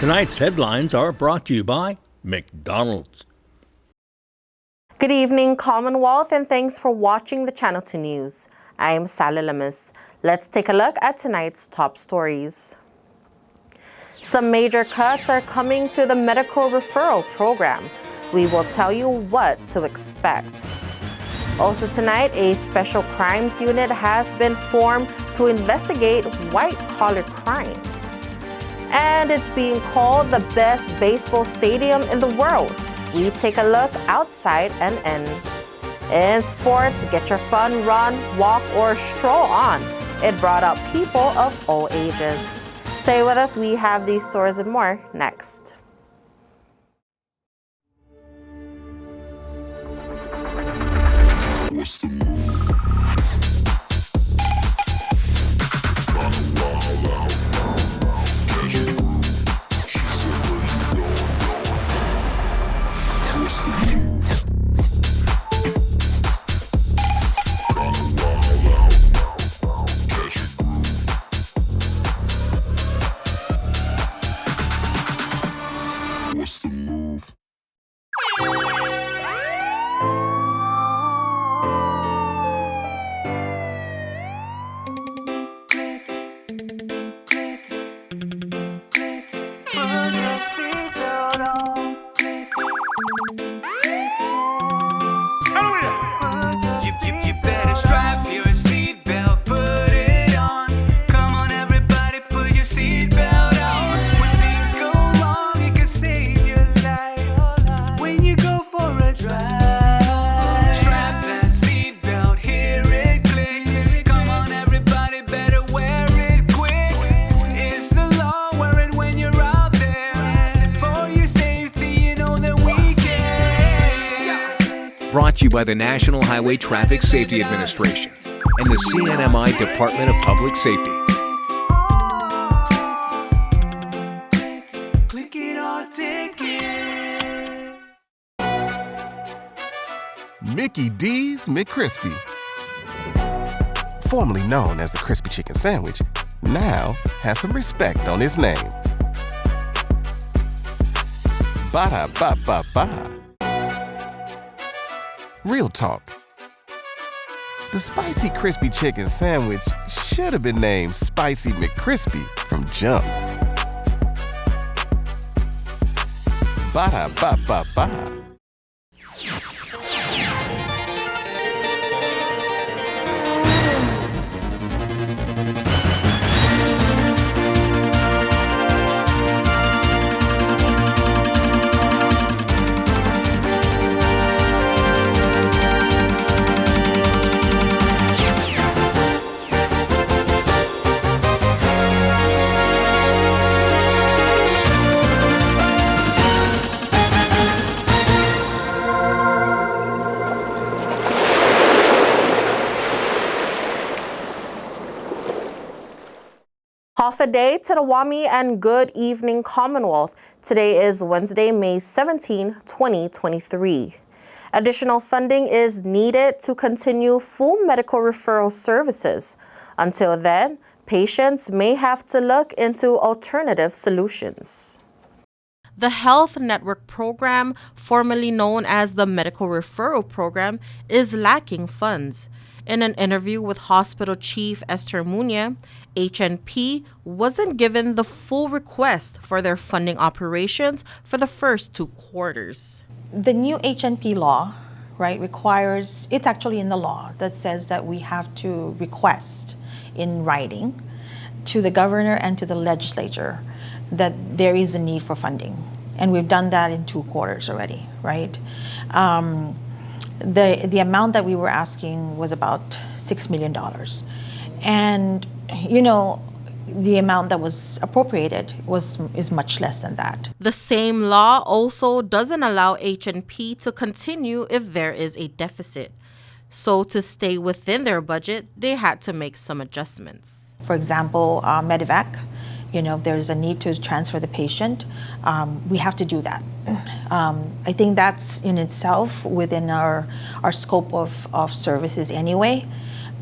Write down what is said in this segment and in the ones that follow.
Tonight's headlines are brought to you by McDonald's. Good evening, Commonwealth, and thanks for watching the Channel 2 News. I am Sally Lemus. Let's take a look at tonight's top stories. Some major cuts are coming to the medical referral program. We will tell you what to expect. Also tonight, a special crimes unit has been formed to investigate white-collar crime. And it's being called the best baseball stadium in the world. We take a look outside and in. In sports, get your fun run, walk, or stroll on. It brought out people of all ages. Stay with us. We have these stories and more next. What's the move? Kinda wild out. Catch your groove. She said, where you going? What's the move? Kinda wild out. Catch your groove. What's the move? You better strap your seatbelt, put it on. Come on, everybody, put your seatbelt on. When things go wrong, it can save your life. When you go for a drive, strap that seatbelt, hear it click. Come on, everybody, better wear it quick. It's the law, wear it when you're out there. For your safety, you know that we care. Brought to you by the National Highway Traffic Safety Administration and the CNMI Department of Public Safety. Click it or take it. Mickey D's McCrispy. Formerly known as the Crispy Chicken Sandwich, now has some respect on his name. Ba-da-ba-ba-ba. Real talk. The Spicy Crispy Chicken Sandwich should have been named Spicy McCrispy from jump. Ba-da-ba-ba-ba. Half a day to the WAMI and good evening, Commonwealth. Today is Wednesday, May 17, 2023. Additional funding is needed to continue full medical referral services. Until then, patients may have to look into alternative solutions. The Health Network Program, formerly known as the Medical Referral Program, is lacking funds. In an interview with Hospital Chief Esther Munya, HNP wasn't given the full request for their funding operations for the first 2 quarters. The new HNP law, right, requires, it's actually in the law that says that we have to request in writing to the governor and to the legislature that there is a need for funding. And we've done that in 2 quarters already, right? The amount that we were asking was about $6 million. And, you know, the amount that was appropriated is much less than that. The same law also doesn't allow HNP to continue if there is a deficit. So to stay within their budget, they had to make some adjustments. For example, Medevac, you know, if there's a need to transfer the patient, we have to do that. I think that's in itself within our scope of services anyway.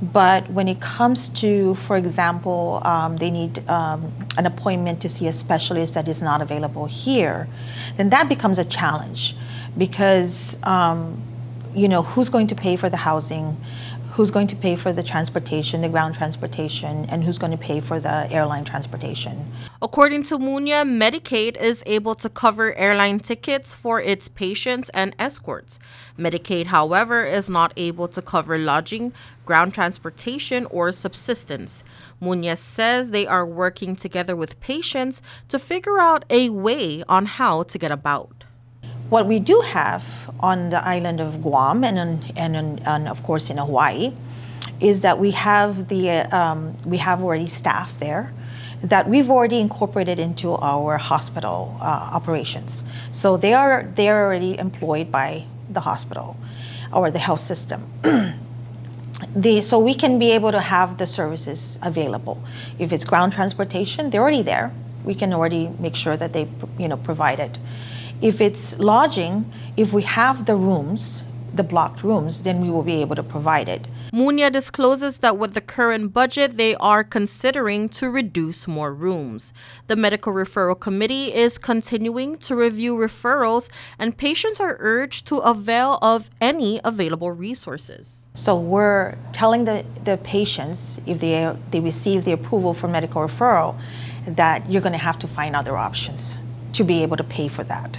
But when it comes to, for example, they need an appointment to see a specialist that is not available here, then that becomes a challenge because, who's going to pay for the housing? Who's going to pay for the transportation, the ground transportation, and who's going to pay for the airline transportation? According to Munya, Medicaid is able to cover airline tickets for its patients and escorts. Medicaid, however, is not able to cover lodging, ground transportation, or subsistence. Munya says they are working together with patients to figure out a way on how to get about. What we do have on the island of Guam and of course in Hawaii is that we have already staff there that we've already incorporated into our hospital operations. So they are already employed by the hospital or the health system. So we can be able to have the services available. If it's ground transportation, they're already there. We can already make sure that they provide it. If it's lodging, if we have the rooms, the blocked rooms, then we will be able to provide it. Munya discloses that with the current budget, they are considering to reduce more rooms. The Medical Referral Committee is continuing to review referrals, and patients are urged to avail of any available resources. So we're telling the patients, if they receive the approval for medical referral, that you're going to have to find other options to be able to pay for that.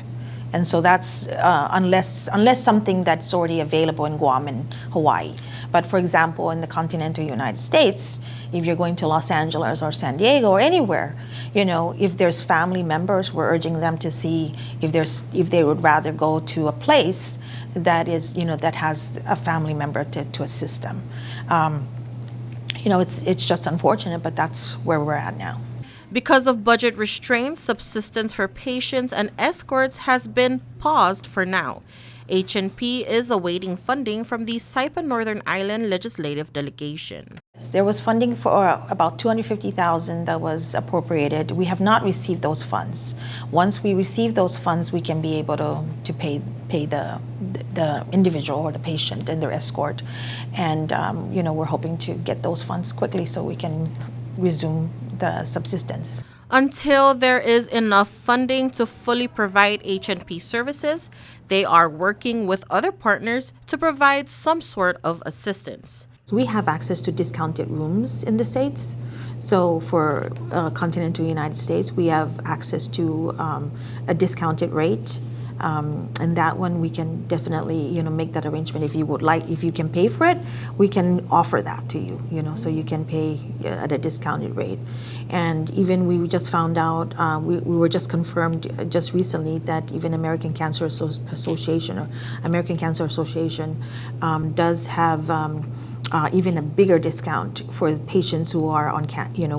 And so that's unless something that's already available in Guam and Hawaii. But for example, in the continental United States, if you're going to Los Angeles or San Diego or anywhere, if there's family members, we're urging them to see if they would rather go to a place that is, that has a family member to assist them. It's just unfortunate, but that's where we're at now. Because of budget restraints, subsistence for patients and escorts has been paused for now. HNP is awaiting funding from the Saipan Northern Island Legislative Delegation. There was funding for about $250,000 that was appropriated. We have not received those funds. Once we receive those funds, we can be able to pay the individual or the patient and their escort. And we're hoping to get those funds quickly so we can resume the subsistence. Until there is enough funding to fully provide HNP services, they are working with other partners to provide some sort of assistance. We have access to discounted rooms in the States. So for continental United States, we have access to a discounted rate. And that one we can definitely make that arrangement if you would like. If you can pay for it, we can offer that to you, so you can pay at a discounted rate. And even we just found out, we were just confirmed just recently that even American Cancer Association does have even a bigger discount for patients who are on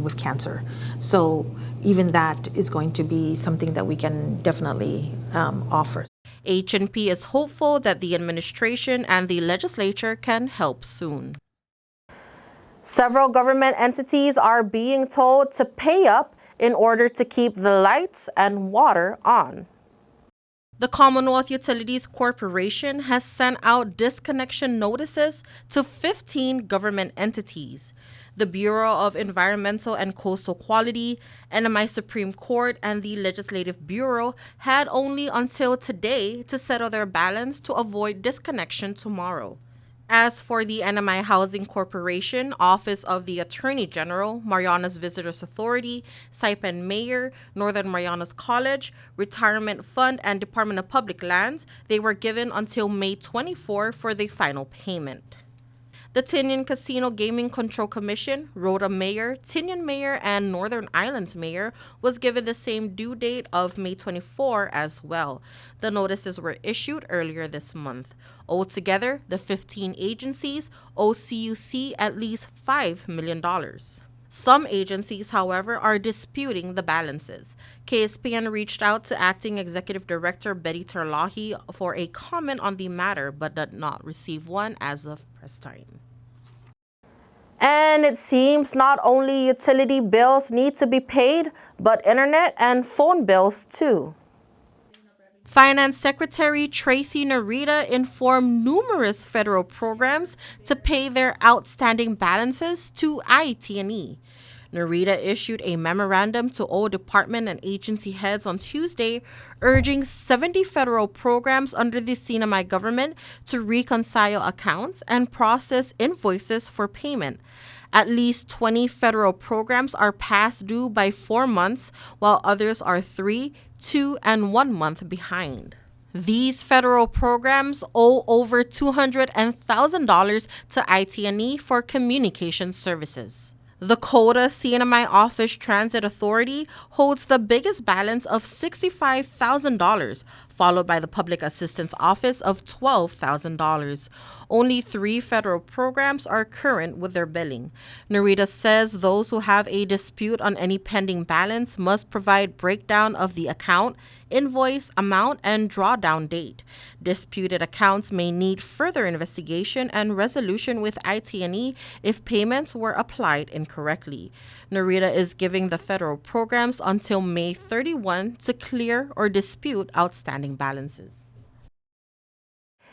with cancer. So even that is going to be something that we can definitely offer. HNP is hopeful that the administration and the legislature can help soon. Several government entities are being told to pay up in order to keep the lights and water on. The Commonwealth Utilities Corporation has sent out disconnection notices to 15 government entities. The Bureau of Environmental and Coastal Quality, NMI Supreme Court, and the Legislative Bureau had only until today to settle their balance to avoid disconnection tomorrow. As for the NMI Housing Corporation, Office of the Attorney General, Marianas Visitors Authority, Saipan Mayor, Northern Marianas College, Retirement Fund, and Department of Public Lands, they were given until May 24 for the final payment. The Tinian Casino Gaming Control Commission, Rhoda Mayor, Tinian Mayor, and Northern Islands Mayor was given the same due date of May 24 as well. The notices were issued earlier this month. Altogether, the 15 agencies owe CUC at least $5 million. Some agencies, however, are disputing the balances. KSPN reached out to Acting Executive Director Betty Terlahi for a comment on the matter, but did not receive one as of press time. And it seems not only utility bills need to be paid, but internet and phone bills too. Finance Secretary Tracy Narita informed numerous federal programs to pay their outstanding balances to IT&E. Narita issued a memorandum to all department and agency heads on Tuesday, urging 70 federal programs under the CNMI government to reconcile accounts and process invoices for payment. At least 20 federal programs are past due by 4 months, while others are 3, 2, and 1 month behind. These federal programs owe over $200,000 to IT&E for communication services. The CODA CNMI Office Transit Authority holds the biggest balance of $65,000, followed by the Public Assistance Office of $12,000. Only 3 federal programs are current with their billing. Narita says those who have a dispute on any pending balance must provide breakdown of the account, invoice, amount, and drawdown date. Disputed accounts may need further investigation and resolution with IT&E if payments were applied incorrectly. Narita is giving the federal programs until May 31 to clear or dispute outstanding balances.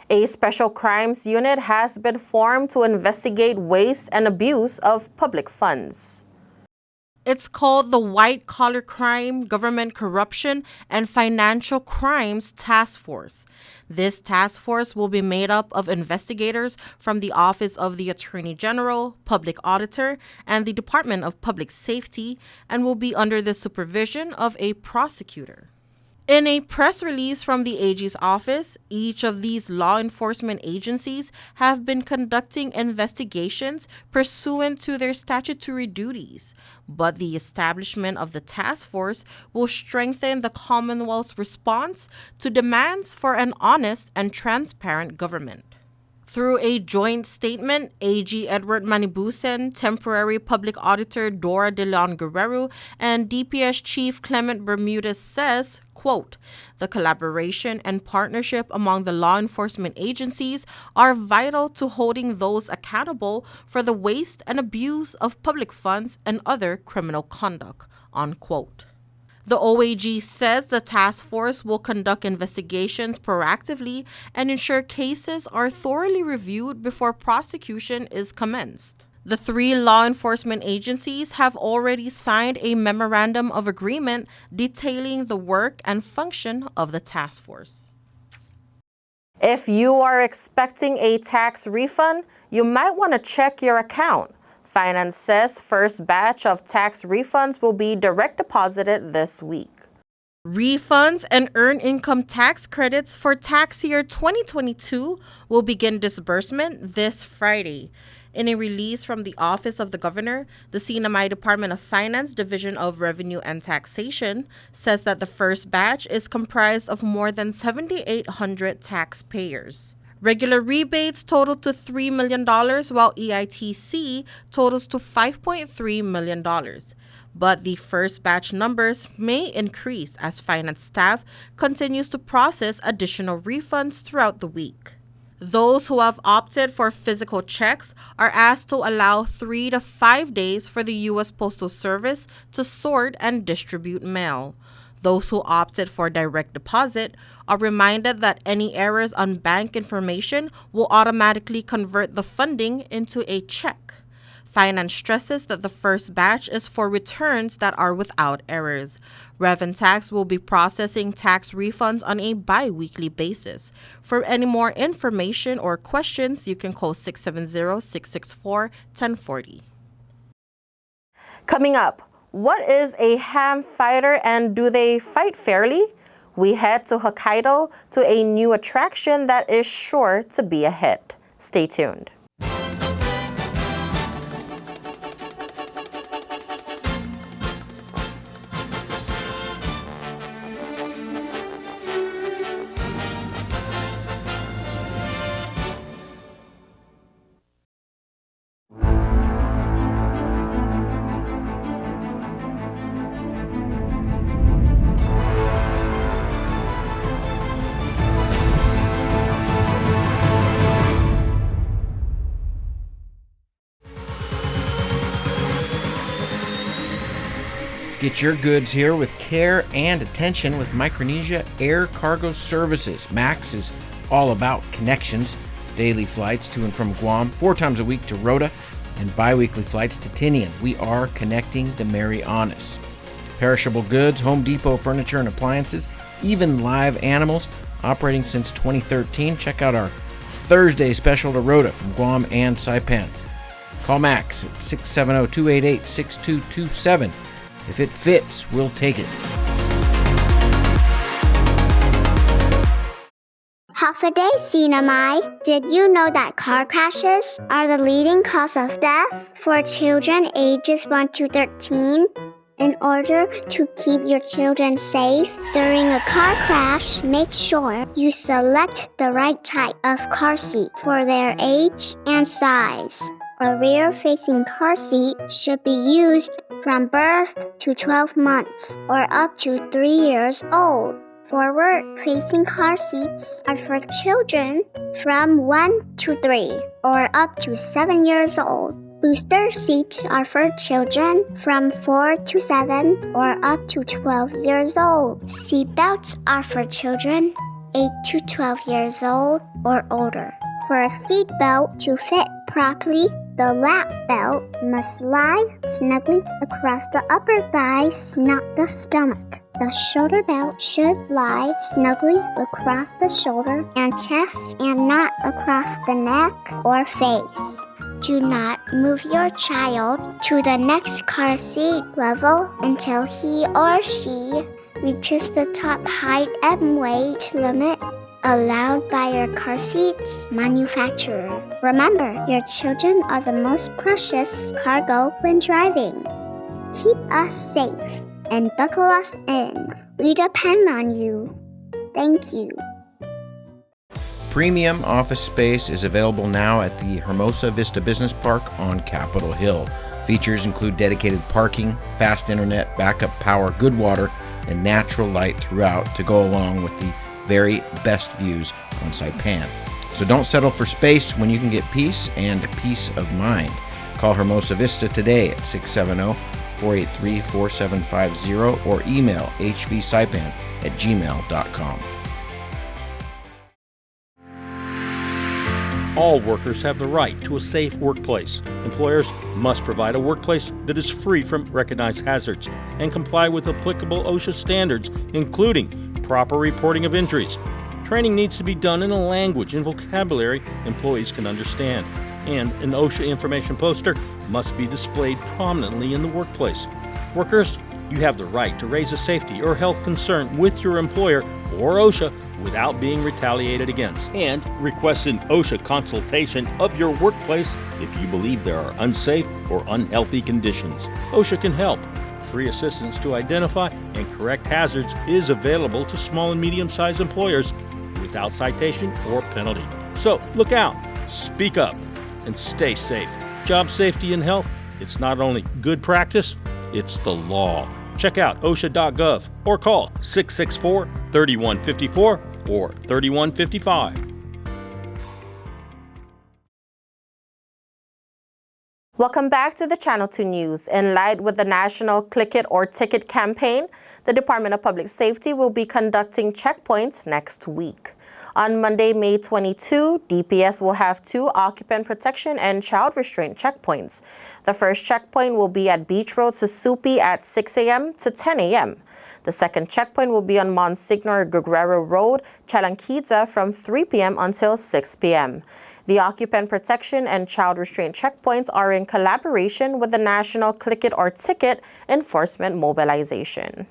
A special crimes unit has been formed to investigate waste and abuse of public funds. It's called the White Collar Crime, Government Corruption, and Financial Crimes Task Force. This task force will be made up of investigators from the Office of the Attorney General, Public Auditor, and the Department of Public Safety, and will be under the supervision of a prosecutor. In a press release from the AG's office, each of these law enforcement agencies have been conducting investigations pursuant to their statutory duties, but the establishment of the task force will strengthen the Commonwealth's response to demands for an honest and transparent government. Through a joint statement, AG Edward Manibusen, Temporary Public Auditor Dora De Leon Guerrero, and DPS Chief Clement Bermudez says, quote, "The collaboration and partnership among the law enforcement agencies are vital to holding those accountable for the waste and abuse of public funds and other criminal conduct," unquote. The OAG says the task force will conduct investigations proactively and ensure cases are thoroughly reviewed before prosecution is commenced. The 3 law enforcement agencies have already signed a memorandum of agreement detailing the work and function of the task force. If you are expecting a tax refund, you might want to check your account. Finance says first batch of tax refunds will be direct deposited this week. Refunds and earned income tax credits for tax year 2022 will begin disbursement this Friday. In a release from the Office of the Governor, the CNMI Department of Finance Division of Revenue and Taxation says that the first batch is comprised of more than 7,800 taxpayers. Regular rebates total to $3 million, while EITC totals to $5.3 million. But the first batch numbers may increase as finance staff continues to process additional refunds throughout the week. Those who have opted for physical checks are asked to allow 3 to 5 days for the U.S. Postal Service to sort and distribute mail. Those who opted for direct deposit are reminded that any errors on bank information will automatically convert the funding into a check. Finance stresses that the first batch is for returns that are without errors. Rev and Tax will be processing tax refunds on a bi-weekly basis. For any more information or questions, you can call 670-664-1040. Coming up, what is a ham fighter and do they fight fairly? We head to Hokkaido to a new attraction that is sure to be a hit. Stay tuned. Get your goods here with care and attention with Micronesia Air Cargo Services. MAX is all about connections. Daily flights to and from Guam, 4 times a week to Rota, and bi-weekly flights to Tinian. We are connecting the Marianas. Perishable goods, Home Depot furniture and appliances, even live animals, operating since 2013. Check out our Thursday special to Rota from Guam and Saipan. Call Max at 670-288-6227. If it fits, we'll take it. Half a day, Sinamai. Did you know that car crashes are the leading cause of death for children ages 1 to 13? In order to keep your children safe during a car crash, make sure you select the right type of car seat for their age and size. A rear-facing car seat should be used from birth to 12 months or up to 3 years old. Forward-facing car seats are for children from 1 to 3 or up to 7 years old. Booster seats are for children from 4 to 7 or up to 12 years old. Seat belts are for children 8 to 12 years old or older. For a seat belt to fit properly, the lap belt must lie snugly across the upper thighs, not the stomach. The shoulder belt should lie snugly across the shoulder and chest and not across the neck or face. Do not move your child to the next car seat level until he or she reaches the top height and weight limit allowed by your car seat's manufacturer. Remember, your children are the most precious cargo when driving. Keep us safe and buckle us in. We depend on you. Thank you. Premium office space is available now at the Hermosa Vista Business Park on Capitol Hill. Features include dedicated parking, fast internet, backup power, good water, and natural light throughout to go along with the very best views on Saipan. So don't settle for space when you can get peace and peace of mind. Call Hermosa Vista today at 670-483-4750 or email hvsaipan@gmail.com. All workers have the right to a safe workplace. Employers must provide a workplace that is free from recognized hazards and comply with applicable OSHA standards, including proper reporting of injuries. Training needs to be done in a language and vocabulary employees can understand, and an OSHA information poster must be displayed prominently in the workplace. Workers, you have the right to raise a safety or health concern with your employer or OSHA without being retaliated against, and request an OSHA consultation of your workplace if you believe there are unsafe or unhealthy conditions. OSHA can help. Free assistance to identify and correct hazards is available to small and medium-sized employers without citation or penalty. So look out, speak up, and stay safe. Job safety and health, it's not only good practice, it's the law. Check out OSHA.gov or call 664-3154 or 3155. Welcome back to the Channel 2 News. In light with the National Click It or Ticket campaign, the Department of Public Safety will be conducting checkpoints next week. On Monday, May 22, DPS will have 2 occupant protection and child restraint checkpoints. The first checkpoint will be at Beach Road, Susupi at 6 a.m. to 10 a.m. The second checkpoint will be on Monsignor Guerrero Road, Chalanquita from 3 p.m. until 6 p.m. The occupant protection and child restraint checkpoints are in collaboration with the National Click It or Ticket Enforcement Mobilization.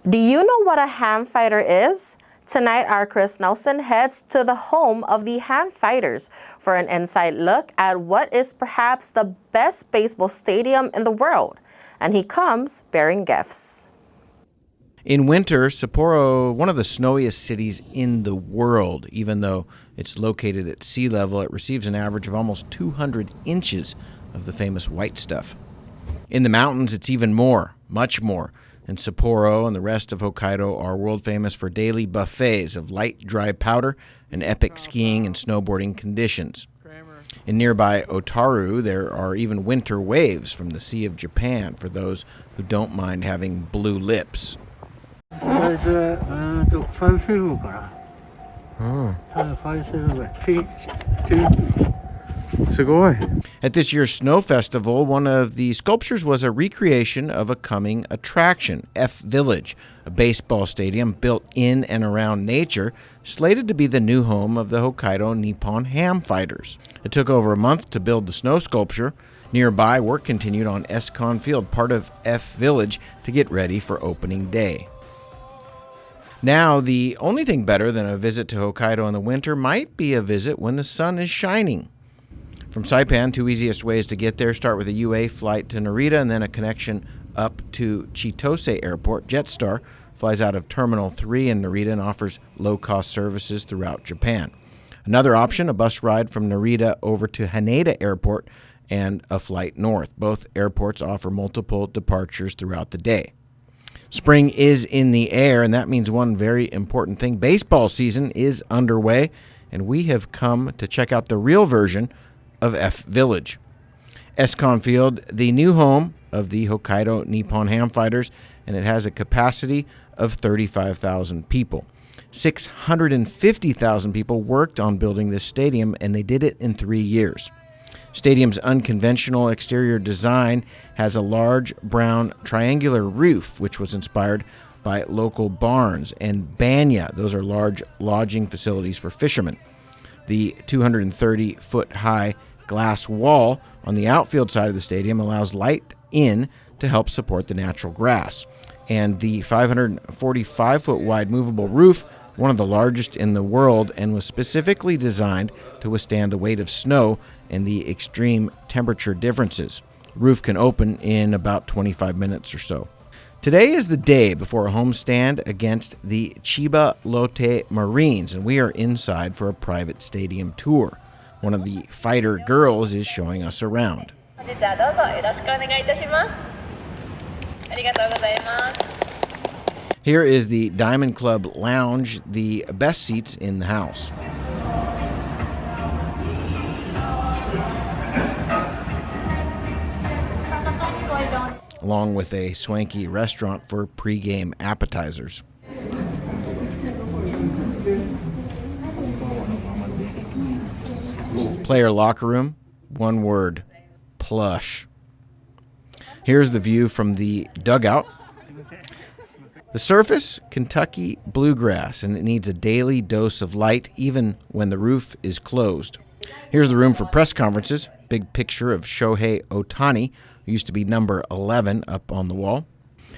Do you know what a ham fighter is? Tonight, our Chris Nelson heads to the home of the Ham Fighters for an inside look at what is perhaps the best baseball stadium in the world. And he comes bearing gifts. In winter, Sapporo, one of the snowiest cities in the world, even though it's located at sea level, it receives an average of almost 200 inches of the famous white stuff. In the mountains, it's even more, much more. And Sapporo and the rest of Hokkaido are world famous for daily buffets of light, dry powder and epic skiing and snowboarding conditions. In nearby Otaru, there are even winter waves from the Sea of Japan for those who don't mind having blue lips. At this year's Snow Festival, one of the sculptures was a recreation of a coming attraction, F Village, a baseball stadium built in and around nature, slated to be the new home of the Hokkaido Nippon Ham Fighters. It took over a month to build the snow sculpture. Nearby, work continued on Escon Field, part of F Village, to get ready for opening day. Now, the only thing better than a visit to Hokkaido in the winter might be a visit when the sun is shining. From Saipan, two easiest ways to get there start with a UA flight to Narita and then a connection up to Chitose Airport. Jetstar flies out of Terminal 3 in Narita and offers low-cost services throughout Japan. Another option, a bus ride from Narita over to Haneda Airport and a flight north. Both airports offer multiple departures throughout the day. Spring is in the air, and that means one very important thing. Baseball season is underway, and we have come to check out the real version of F Village. Escon Field, the new home of the Hokkaido Nippon Ham Fighters, and it has a capacity of 35,000 people. 650,000 people worked on building this stadium, and they did it in 3 years. Stadium's unconventional exterior design has a large brown triangular roof, which was inspired by local barns, and banya, those are large lodging facilities for fishermen. The 230-foot-high glass wall on the outfield side of the stadium allows light in to help support the natural grass. And the 545-foot-wide movable roof, one of the largest in the world, and was specifically designed to withstand the weight of snow and the extreme temperature differences. The roof can open in about 25 minutes or so. Today is the day before a homestand against the Chiba Lotte Marines, and we are inside for a private stadium tour. One of the fighter girls is showing us around. Here is the Diamond Club Lounge, the best seats in the house. Along with a swanky restaurant for pre-game appetizers. Player locker room, one word, plush. Here's the view from the dugout. The surface, Kentucky bluegrass, and it needs a daily dose of light even when the roof is closed. Here's the room for press conferences. Big picture of Shohei Ohtani, who used to be number 11, up on the wall.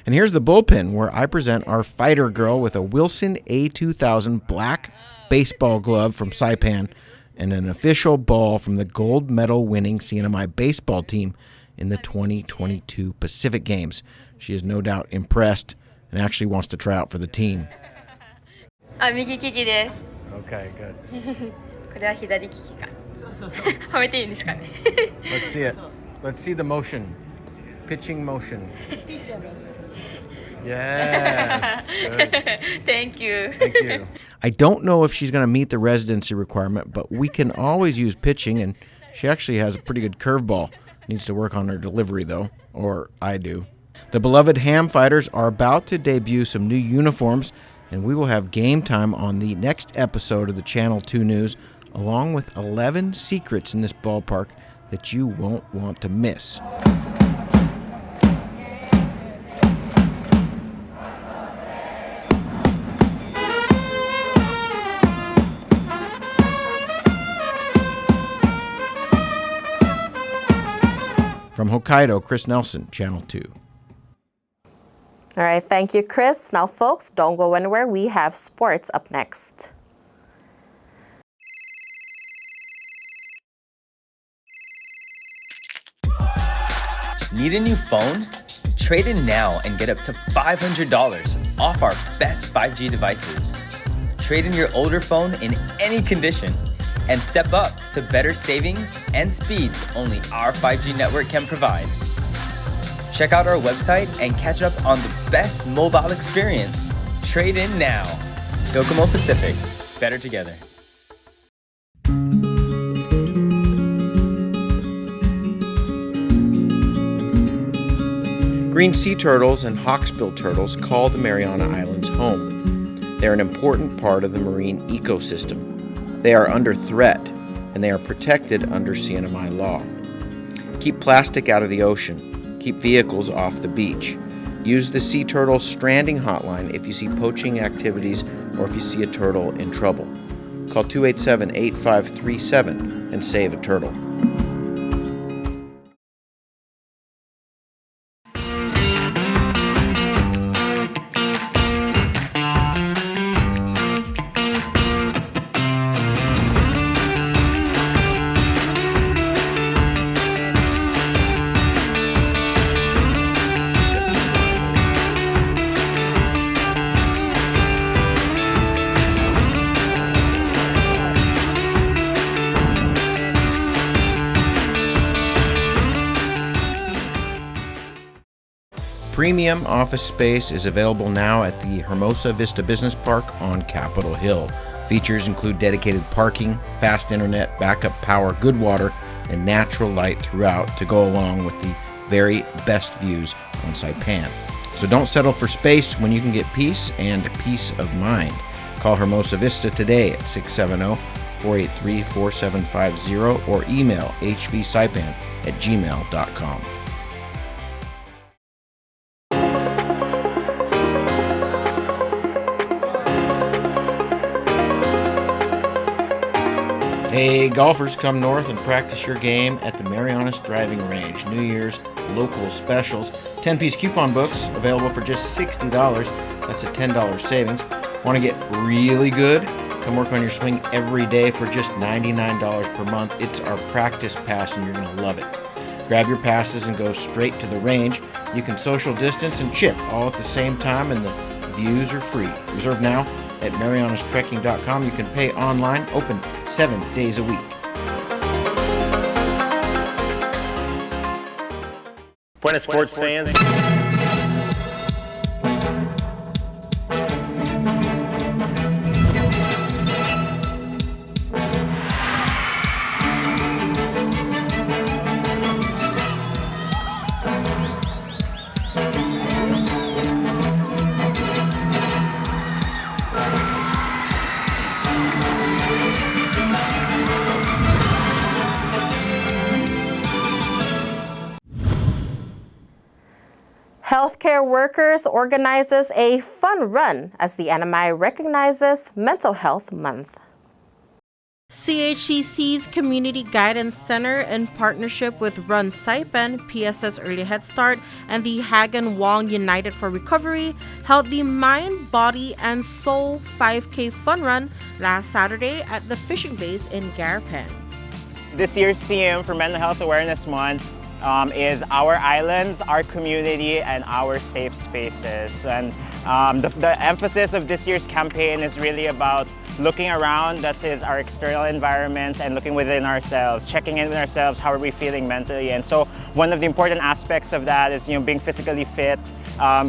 And here's the bullpen where I present our fighter girl with a Wilson A2000 black baseball glove from Saipan and an official ball from the gold medal winning CNMI baseball team in the 2022 Pacific Games. She is no doubt impressed and actually wants to try out for the team. Okay, good. Let's see it. Let's see the motion. Pitching motion. Yes. Good. Thank you. Thank you. I don't know if she's going to meet the residency requirement, but we can always use pitching, and she actually has a pretty good curveball. Needs to work on her delivery, though, or I do. The beloved Ham Fighters are about to debut some new uniforms, and we will have game time on the next episode of the Channel 2 News, along with 11 secrets in this ballpark that you won't want to miss. From Hokkaido, Chris Nelson, Channel 2. All right, thank you, Chris. Now, folks, don't go anywhere. We have sports up next. Need a new phone? Trade in now and get up to $500 off our best 5G devices. Trade in your older phone in any condition and step up to better savings and speeds only our 5G network can provide. Check out our website and catch up on the best mobile experience. Trade in now. Docomo Pacific. Better together. Green sea turtles and hawksbill turtles call the Mariana Islands home. They're an important part of the marine ecosystem. They are under threat, and they are protected under CNMI law. Keep plastic out of the ocean. Keep vehicles off the beach. Use the Sea Turtle Stranding Hotline if you see poaching activities or if you see a turtle in trouble. Call 287-8537 and save a turtle. Premium office space is available now at the Hermosa Vista Business Park on Capitol Hill. Features include dedicated parking, fast internet, backup power, good water, and natural light throughout to go along with the very best views on Saipan. So don't settle for space when you can get peace and peace of mind. Call Hermosa Vista today at 670-483-4750 or email hvsaipan@gmail.com. Hey, golfers, come north and practice your game at the Marianas Driving Range. New Year's local specials. 10-piece coupon books available for just $60. That's a $10 savings. Want to get really good? Come work on your swing every day for just $99 per month. It's our practice pass and you're going to love it. Grab your passes and go straight to the range. You can social distance and chip all at the same time, and the views are free. Reserve now at marianastrekking.com. You can pay online, open 7 days a week. Buenas sports fans. Healthcare workers organizes a fun run as the NMI recognizes Mental Health Month. CHCC's Community Guidance Center, in partnership with Run Saipan, PSS Early Head Start, and the Hagan Wong United for Recovery, held the Mind, Body, and Soul 5K Fun Run last Saturday at the fishing base in Garapan. This year's theme for Mental Health Awareness Month is our islands, our community, and our safe spaces. And the emphasis of this year's campaign is really about looking around, that is our external environment, and looking within ourselves, checking in with ourselves, how are we feeling mentally. And so one of the important aspects of that is, being physically fit,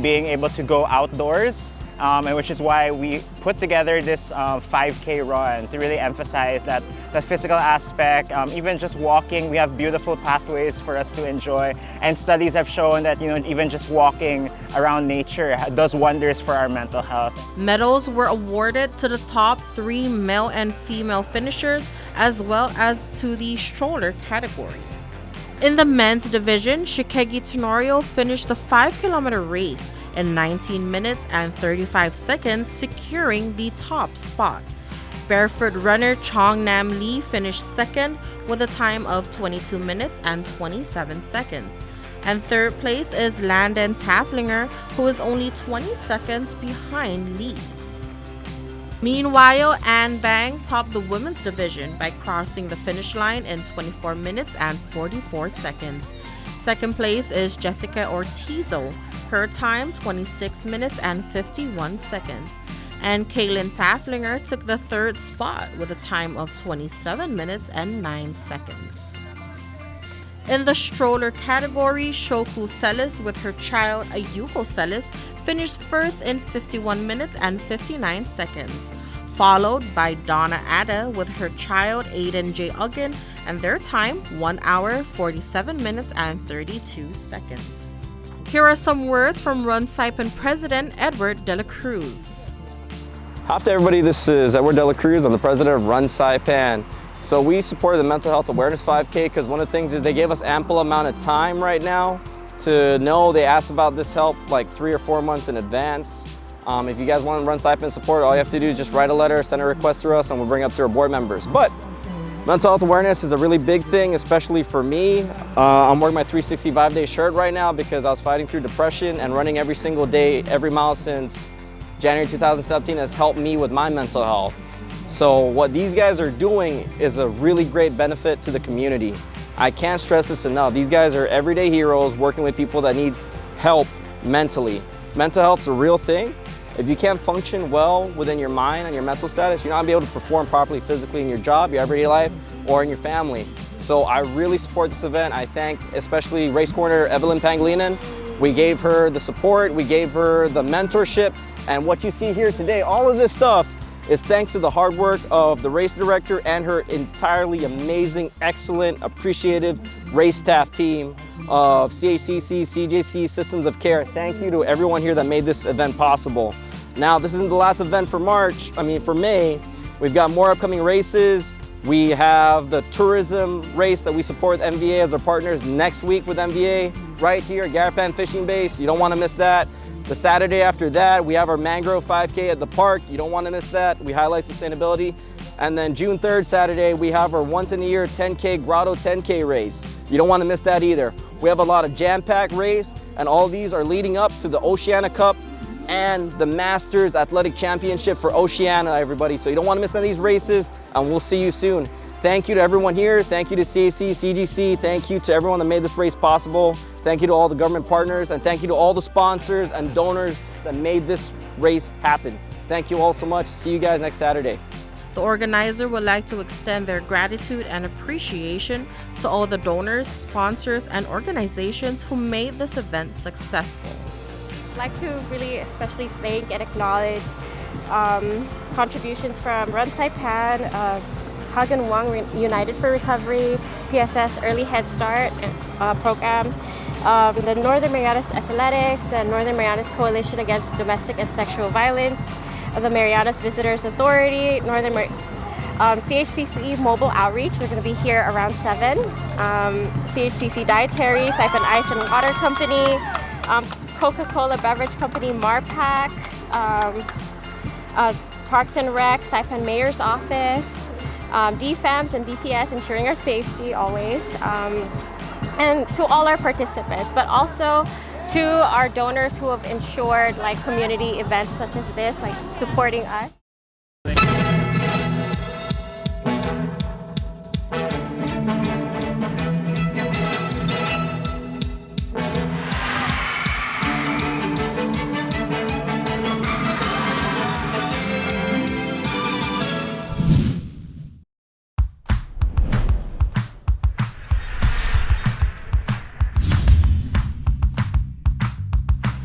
being able to go outdoors, and which is why we put together this 5K run to really emphasize that physical aspect. Even just walking, we have beautiful pathways for us to enjoy, and studies have shown that even just walking around nature does wonders for our mental health. Medals were awarded to the top 3 male and female finishers, as well as to the stroller category. In the men's division, Shikegi Tenorio finished the 5-kilometer race in 19 minutes and 35 seconds, securing the top spot. Barefoot runner Chong Nam Lee finished second with a time of 22 minutes and 27 seconds. And third place is Landon Taflinger, who is only 20 seconds behind Lee. Meanwhile, Ann Bang topped the women's division by crossing the finish line in 24 minutes and 44 seconds. Second place is Jessica Ortizo, her time 26 minutes and 51 seconds. And Kaylin Taflinger took the third spot with a time of 27 minutes and 9 seconds. In the stroller category, Shoku Celis with her child Ayuko Celis finished first in 51 minutes and 59 seconds, followed by Donna Ada with her child Aiden J. Uggan, and their time 1 hour 47 minutes and 32 seconds. Here are some words from Run Saipan President Edward De La Cruz. After everybody, this is Edward De La Cruz. I'm the president of Run Saipan. So we support the Mental Health Awareness 5K because one of the things is they gave us ample amount of time right now to know. They asked about this help like 3 or 4 months in advance. If you guys want to Run Saipan support, all you have to do is just write a letter, send a request to us, and we'll bring it up to our board members. But mental health awareness is a really big thing, especially for me. I'm wearing my 365-day shirt right now because I was fighting through depression, and running every single day, every mile since January 2017 has helped me with my mental health. So what these guys are doing is a really great benefit to the community. I can't stress this enough. These guys are everyday heroes working with people that needs help mentally. Mental health's a real thing. If you can't function well within your mind and your mental status, you're not gonna be able to perform properly physically in your job, your everyday life, or in your family. So I really support this event. I thank especially race coordinator Evelyn Pangilinan. We gave her the support, we gave her the mentorship, and what you see here today, all of this stuff is thanks to the hard work of the race director and her entirely amazing, excellent, appreciative race staff team of CHCC, CJC, Systems of Care. Thank you to everyone here that made this event possible. Now, this isn't the last event for May. We've got more upcoming races. We have the tourism race that we support MVA as our partners next week with MVA right here at Garapan Fishing Base. You don't want to miss that. The Saturday after that, we have our Mangrove 5K at the park. You don't want to miss that. We highlight sustainability. And then June 3rd, Saturday, we have our once in a year 10K Grotto 10K race. You don't want to miss that either. We have a lot of jam-packed race, and all these are leading up to the Oceania Cup and the Masters Athletic Championship for Oceania, everybody. So you don't want to miss any of these races, and we'll see you soon. Thank you to everyone here. Thank you to CAC, CGC. Thank you to everyone that made this race possible. Thank you to all the government partners, and thank you to all the sponsors and donors that made this race happen. Thank you all so much. See you guys next Saturday. The organizer would like to extend their gratitude and appreciation to all the donors, sponsors, and organizations who made this event successful. I'd like to really especially thank and acknowledge contributions from Run Saipan, Hagan Wong United for Recovery, PSS Early Head Start program, the Northern Marianas Athletics, the Northern Marianas Coalition Against Domestic and Sexual Violence, the Marianas Visitors Authority, CHCC Mobile Outreach. They're going to be here around 7. CHCC Dietary, Saipan Ice and Water Company, Coca-Cola Beverage Company, Marpac, Parks and Rec, Saipan Mayor's Office, DFAMS and DPS, ensuring our safety always, and to all our participants, but also to our donors who have ensured like community events such as this, like supporting us.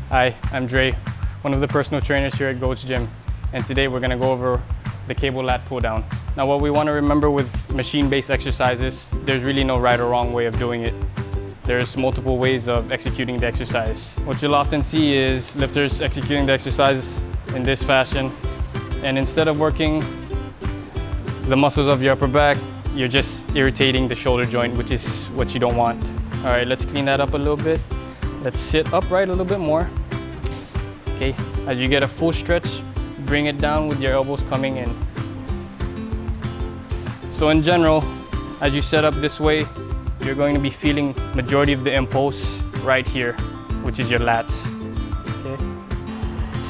Hi, I'm Dre, one of the personal trainers here at Goats Gym, and today we're going to go over the cable lat pull down. Now what we want to remember with machine-based exercises, there's really no right or wrong way of doing it. There's multiple ways of executing the exercise. What you'll often see is lifters executing the exercise in this fashion, and instead of working the muscles of your upper back, you're just irritating the shoulder joint, which is what you don't want. All right, let's clean that up a little bit. Let's sit upright a little bit more. Okay, as you get a full stretch, bring it down with your elbows coming in. So in general, as you set up this way, you're going to be feeling majority of the impulse right here, which is your lats. Okay,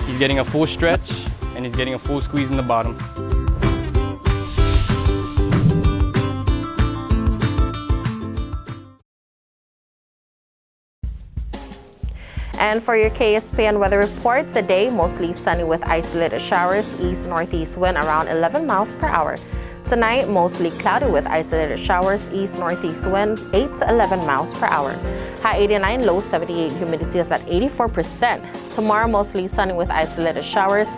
he's getting a full stretch and he's getting a full squeeze in the bottom. And for your KSPN weather report, today mostly sunny with isolated showers, east-northeast wind around 11 miles per hour. Tonight, mostly cloudy with isolated showers, east-northeast wind 8 to 11 miles per hour. High 89, low 78, humidity is at 84%. Tomorrow, mostly sunny with isolated showers,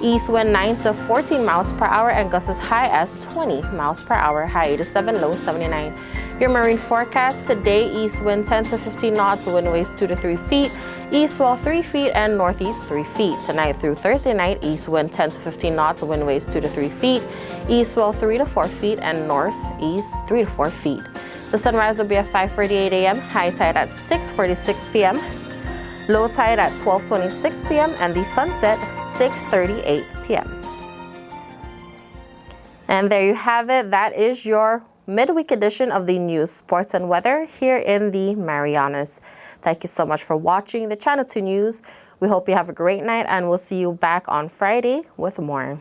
east wind 9 to 14 miles per hour, and gusts as high as 20 miles per hour. High 87, low 79. Your marine forecast today, east wind 10 to 15 knots, wind waves 2 to 3 feet, east swell 3 feet, and northeast 3 feet. Tonight through Thursday night, east wind 10 to 15 knots, wind waves 2 to 3 feet, east swell 3 to 4 feet, and northeast 3 to 4 feet. The sunrise will be at 5:48 a.m., high tide at 6:46 p.m., low tide at 12:26 p.m., and the sunset 6:38 p.m. And there you have it. That is your midweek edition of the news, sports, and weather here in the Marianas. Thank you so much for watching the Channel 2 News. We hope you have a great night, and we'll see you back on Friday with more.